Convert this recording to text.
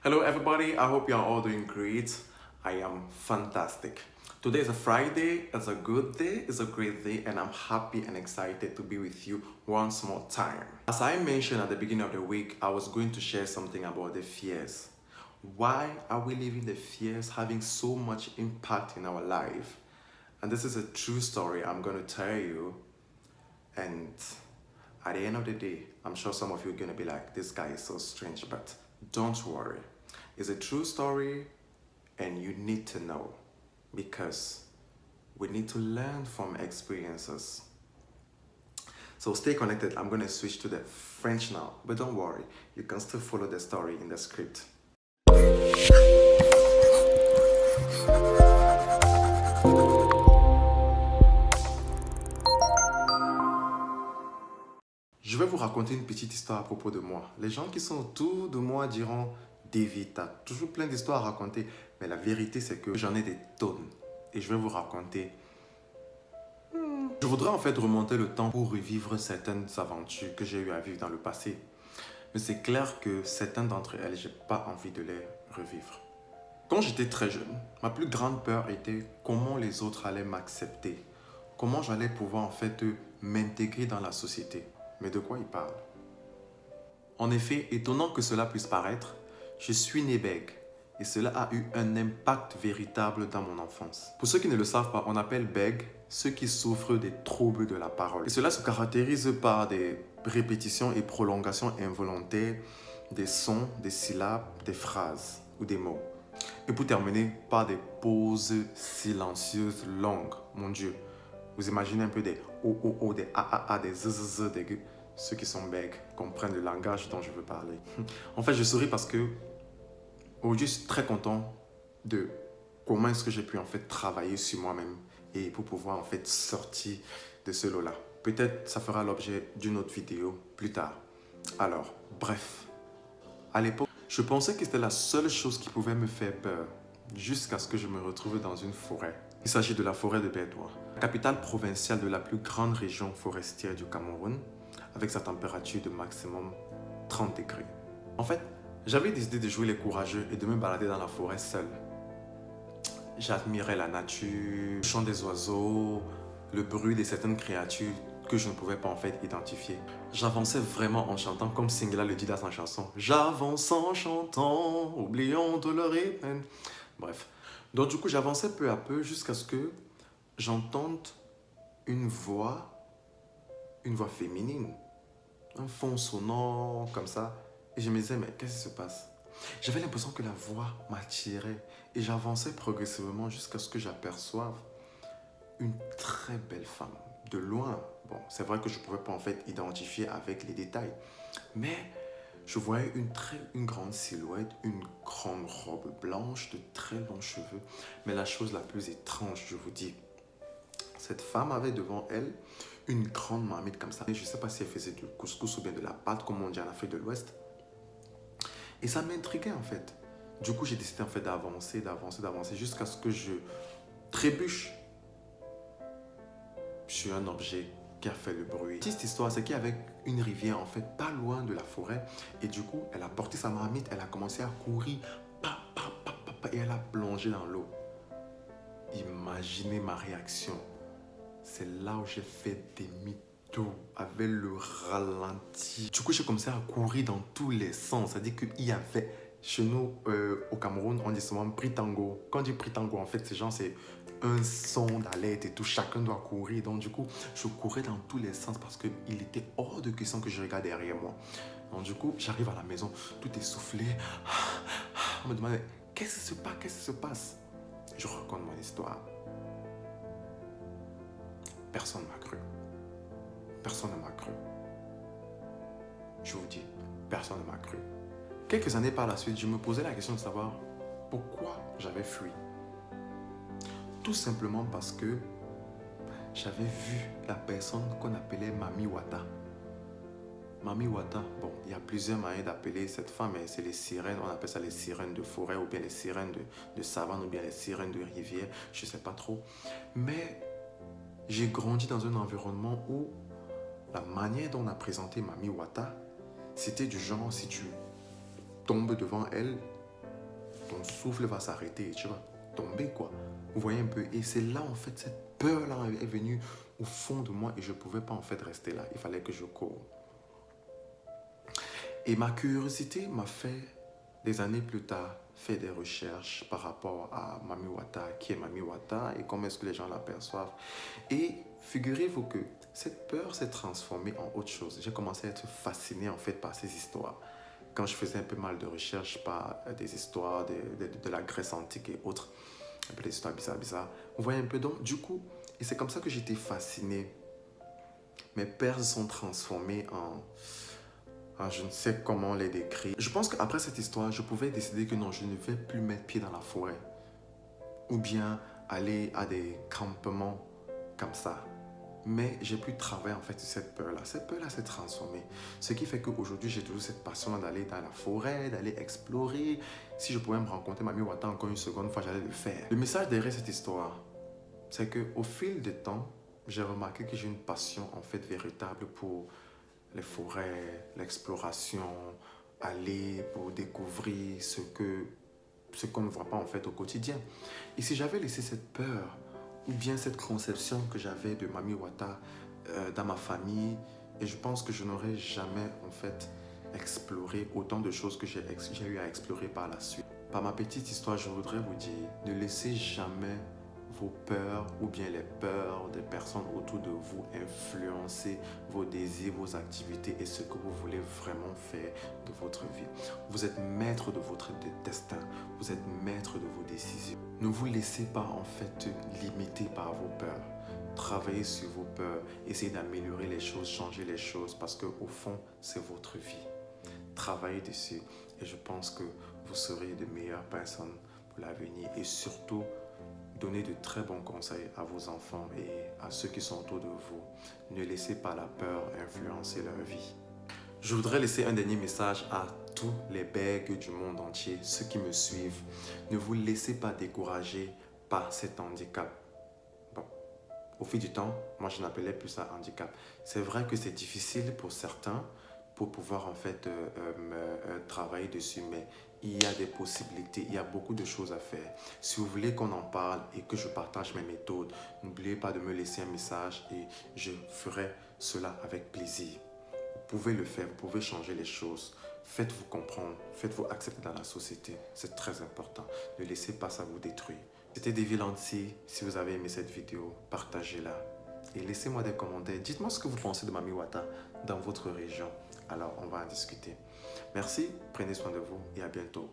Hello, everybody. I hope you are all doing great. I am fantastic. Today is a Friday. It's a good day. It's a great day, and I'm happy and excited to be with you once more time. As I mentioned at the beginning of the week, I was going to share something about the fears. Why are we living the fears having so much impact in our life? And this is a true story I'm going to tell you. And at the end of the day, I'm sure some of you are going to be like, this guy is so strange, but don't worry. It's a true story and you need to know because we need to learn from experiences. So stay connected. I'm going to switch to the French now, but don't worry. You can still follow the story in the script. Je vais vous raconter une petite histoire à propos de moi. Les gens qui sont autour de moi diront, David, t'as toujours plein d'histoires à raconter. Mais la vérité, c'est que j'en ai des tonnes. Et je vais vous raconter. Je voudrais en fait remonter le temps pour revivre certaines aventures que j'ai eu à vivre dans le passé. Mais c'est clair que certaines d'entre elles, j'ai pas envie de les revivre. Quand j'étais très jeune, ma plus grande peur était comment les autres allaient m'accepter. Comment j'allais pouvoir en fait m'intégrer dans la société. Mais de quoi il parle? En effet, étonnant que cela puisse paraître, je suis né bègue et cela a eu un impact véritable dans mon enfance. Pour ceux qui ne le savent pas, on appelle bègue ceux qui souffrent des troubles de la parole. Et cela se caractérise par des répétitions et prolongations involontaires des sons, des syllabes, des phrases ou des mots. Et pour terminer, par des pauses silencieuses longues. Mon Dieu, vous imaginez un peu des o, des a, des z, des g. Ceux qui sont bègues comprennent le langage dont je veux parler. En fait, je souris parce que aujourd'hui, je suis très content de comment est-ce que j'ai pu en fait travailler sur moi-même et pour pouvoir en fait sortir de ce lot-là. Peut-être ça fera l'objet d'une autre vidéo plus tard. Alors, bref, à l'époque, je pensais que c'était la seule chose qui pouvait me faire peur jusqu'à ce que je me retrouve dans une forêt. Il s'agit de la forêt de Bédoua, la capitale provinciale de la plus grande région forestière du Cameroun, avec sa température de maximum 30 degrés. En fait, j'avais décidé de jouer les courageux et de me balader dans la forêt seul. J'admirais la nature, le chant des oiseaux, le bruit de certaines créatures que je ne pouvais pas en fait identifier. J'avançais vraiment en chantant comme Singela le dit dans sa chanson. J'avance en chantant, oubliant douleur et peine. Bref. Donc du coup, j'avançais peu à peu jusqu'à ce que j'entende une voix féminine, un fond sonore comme ça. Et je me disais, mais qu'est-ce qui se passe? J'avais l'impression que la voix m'attirait et j'avançais progressivement jusqu'à ce que j'aperçoive une très belle femme. De loin, bon, c'est vrai que je ne pouvais pas en fait identifier avec les détails, mais je voyais une grande silhouette, une grande robe blanche, de très longs cheveux. Mais la chose la plus étrange, je vous dis, cette femme avait devant elle une grande marmite comme ça. Et je ne sais pas si elle faisait du couscous ou bien de la pâte, comme on dit en Afrique de l'Ouest. Et ça m'intriguait en fait. Du coup, j'ai décidé en fait d'avancer jusqu'à ce que je trébuche sur un objet qui a fait le bruit. Cette histoire, c'est qu'il y avait une rivière en fait pas loin de la forêt. Et du coup, elle a porté sa marmite, elle a commencé à courir, et elle a plongé dans l'eau. Imaginez ma réaction. C'est là où j'ai fait demi-tour avec le ralenti. Du coup, j'ai commencé à courir dans tous les sens. C'est-à-dire qu'il y avait, chez nous, au Cameroun, on dit souvent pritango. Quand on dit pritango, en fait, c'est un son d'alerte et tout. Chacun doit courir. Donc, du coup, je courais dans tous les sens parce qu'il était hors de question que je regarde derrière moi. Donc, du coup, j'arrive à la maison, tout essoufflé. On me demandait, qu'est-ce qui se passe? Qu'est-ce qui se passe? Je raconte mon histoire. Personne ne m'a cru. Personne ne m'a cru. Je vous dis, personne ne m'a cru. Quelques années par la suite, je me posais la question de savoir pourquoi j'avais fui. Tout simplement parce que j'avais vu la personne qu'on appelait Mami Wata. Mami Wata, bon, il y a plusieurs moyens d'appeler cette femme, mais c'est les sirènes, on appelle ça les sirènes de forêt, ou bien les sirènes de savane, ou bien les sirènes de rivière, je ne sais pas trop. Mais j'ai grandi dans un environnement où la manière dont on a présenté Mami Wata, c'était du genre, si tu tombes devant elle, ton souffle va s'arrêter et tu vas tomber, quoi. Vous voyez un peu? Et c'est là, en fait, cette peur-là est venue au fond de moi et je ne pouvais pas, en fait, rester là. Il fallait que je cours. Et ma curiosité m'a fait, des années plus tard, faire des recherches par rapport à Mami Wata, qui est Mami Wata et comment est-ce que les gens l'aperçoivent. Et figurez-vous que cette peur s'est transformée en autre chose. J'ai commencé à être fasciné, en fait, par ces histoires. Quand je faisais un peu mal de recherches par des histoires de la Grèce antique et autres, un peu des histoires bizarres. Vous voyez un peu, donc, du coup, et c'est comme ça que j'étais fasciné. Mes peurs se sont transformées en je ne sais comment les décrire. Je pense qu'après cette histoire, je pouvais décider que non, je ne vais plus mettre pied dans la forêt. Ou bien aller à des campements comme ça. Mais j'ai pu travailler en fait sur cette peur-là. Cette peur-là s'est transformée. Ce qui fait qu'aujourd'hui, j'ai toujours cette passion d'aller dans la forêt, d'aller explorer. Si je pouvais me rencontrer Mami Wata encore une seconde fois, j'allais le faire. Le message derrière cette histoire, c'est qu'au fil du temps, j'ai remarqué que j'ai une passion en fait véritable pour les forêts, l'exploration, aller pour découvrir ce qu'on ne voit pas en fait au quotidien. Et si j'avais laissé cette peur ou bien cette conception que j'avais de Mami Wata dans ma famille, et je pense que je n'aurais jamais en fait exploré autant de choses que j'ai eu à explorer par la suite. Par ma petite histoire, je voudrais vous dire, ne laissez jamais vos peurs ou bien les peurs des personnes autour de vous influencer vos désirs, vos activités et ce que vous voulez vraiment faire de votre vie. Vous êtes maître de votre destin, vous êtes maître de vos décisions. Ne vous laissez pas en fait limiter par vos peurs. Travaillez sur vos peurs, essayez d'améliorer les choses, changer les choses parce qu'au fond, c'est votre vie. Travaillez dessus et je pense que vous serez de meilleures personnes pour l'avenir et surtout, donnez de très bons conseils à vos enfants et à ceux qui sont autour de vous. Ne laissez pas la peur influencer leur vie. Je voudrais laisser un dernier message à tous les bègues du monde entier, ceux qui me suivent. Ne vous laissez pas décourager par cet handicap. Bon, au fil du temps, moi je n'appelais plus ça handicap. C'est vrai que c'est difficile pour certains pour pouvoir en fait travailler dessus, mais il y a des possibilités, il y a beaucoup de choses à faire. Si vous voulez qu'on en parle et que je partage mes méthodes, n'oubliez pas de me laisser un message et je ferai cela avec plaisir. Vous pouvez le faire, vous pouvez changer les choses. Faites-vous comprendre, faites-vous accepter dans la société. C'est très important. Ne laissez pas ça vous détruire. C'était Davy Lanty. Si vous avez aimé cette vidéo, partagez-la. Et laissez-moi des commentaires. Dites-moi ce que vous pensez de Mami Wata dans votre région. Alors, on va en discuter. Merci, prenez soin de vous et à bientôt.